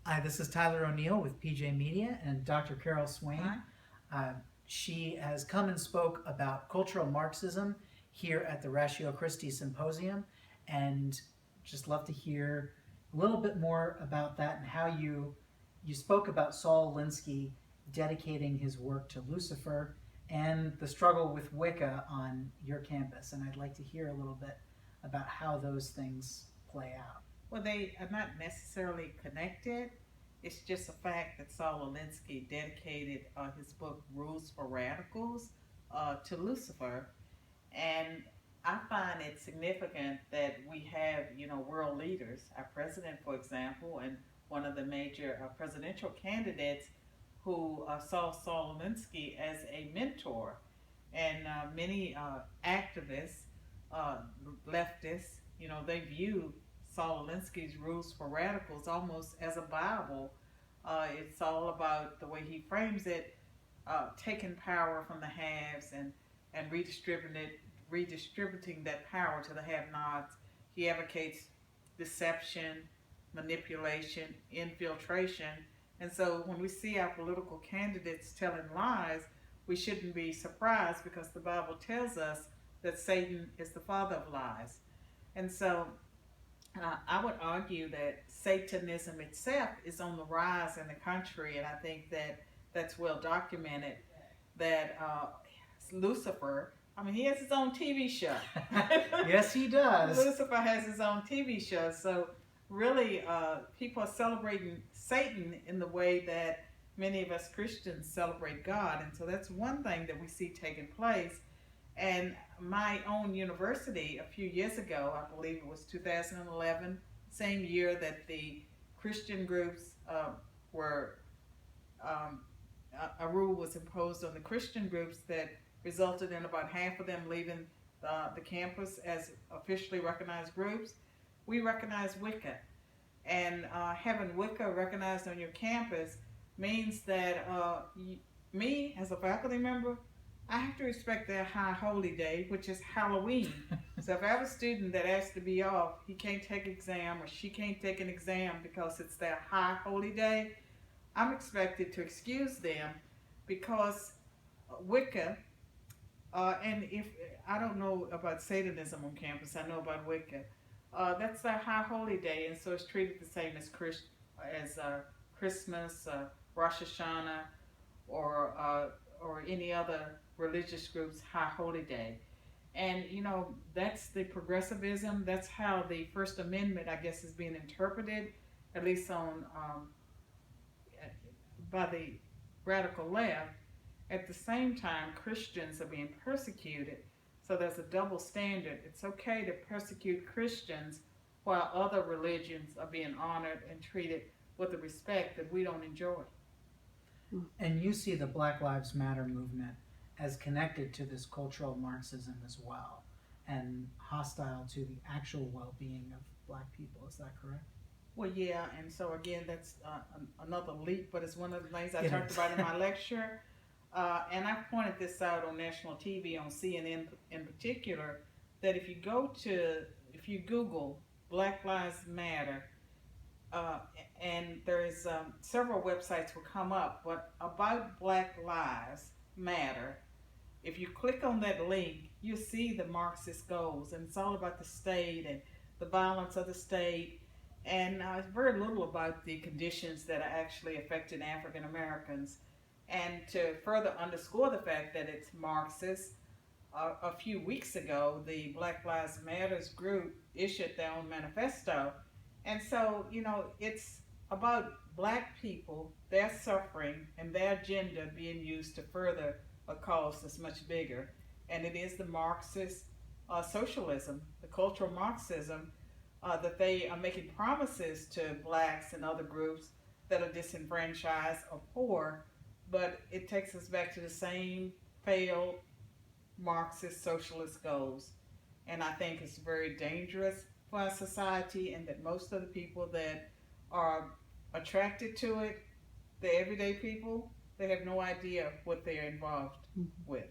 Hi, this is Tyler O'Neill with PJ Media and Dr. Carol Swain. Hi. She has come and spoke about cultural Marxism here at the Ratio Christi Symposium, and just love to hear a little bit more about that and how you spoke about Saul Alinsky dedicating his work to Lucifer and the struggle with Wicca on your campus. And I'd like to hear a little bit about how those things play out. Well, they are not necessarily connected. It's just a fact that Saul Alinsky dedicated his book Rules for Radicals to Lucifer. And I find it significant that we have, world leaders, our president, for example, and one of the major presidential candidates who saw Saul Alinsky as a mentor. And many activists, uh, leftists, they view Saul Alinsky's Rules for Radicals almost as a Bible. It's all about the way he frames it, taking power from the haves and redistributing that power to the have-nots. He advocates deception, manipulation, infiltration. And so when we see our political candidates telling lies, we shouldn't be surprised because the Bible tells us that Satan is the father of lies. And so I would argue that Satanism itself is on the rise in the country, and I think that that's well documented. That Lucifer, I mean, he has his own TV show. Yes, he does. Lucifer has his own TV show. So, really, people are celebrating Satan in the way that many of us Christians celebrate God. And so, that's one thing that we see taking place. And my own university, a few years ago, I believe it was 2011, same year that the Christian groups were, a rule was imposed on the Christian groups that resulted in about half of them leaving the campus as officially recognized groups. We recognize Wicca. And having Wicca recognized on your campus means that me, as a faculty member, I have to respect their high holy day, which is Halloween. So if I have a student that asks to be off, he can't take an exam or she can't take an exam because it's their high holy day, I'm expected to excuse them because Wicca, and if I don't know about Satanism on campus, I know about Wicca. That's their high holy day, and so it's treated the same as Christmas, Rosh Hashanah, or any other religious group's high holy day. And that's the progressivism. That's how the First Amendment, I guess, is being interpreted, at least on by the radical left. At the same time, Christians are being persecuted. So there's a double standard. It's okay to persecute Christians while other religions are being honored and treated with the respect that we don't enjoy. And you see the Black Lives Matter movement as connected to this cultural Marxism as well, and hostile to the actual well-being of Black people. Is that correct? Well, yeah, and so again, that's another leap, but it's one of the things I It talked is. about in my lecture. And I pointed this out on national TV, on CNN in particular, that if you Google Black Lives Matter, uh, and there's several websites will come up, but about Black Lives Matter, if you click on that link, you see the Marxist goals, and it's all about the state and the violence of the state, and very little about the conditions that are actually affecting African Americans. And to further underscore the fact that it's Marxist, a few weeks ago, the Black Lives Matters group issued their own manifesto. And so, it's about Black people, their suffering, and their agenda being used to further a cause that's much bigger. And it is the Marxist socialism, the cultural Marxism, that they are making promises to Blacks and other groups that are disenfranchised or poor, but it takes us back to the same failed Marxist socialist goals. And I think it's very dangerous for our society, and that most of the people that are attracted to it, the everyday people, they have no idea what they're involved with.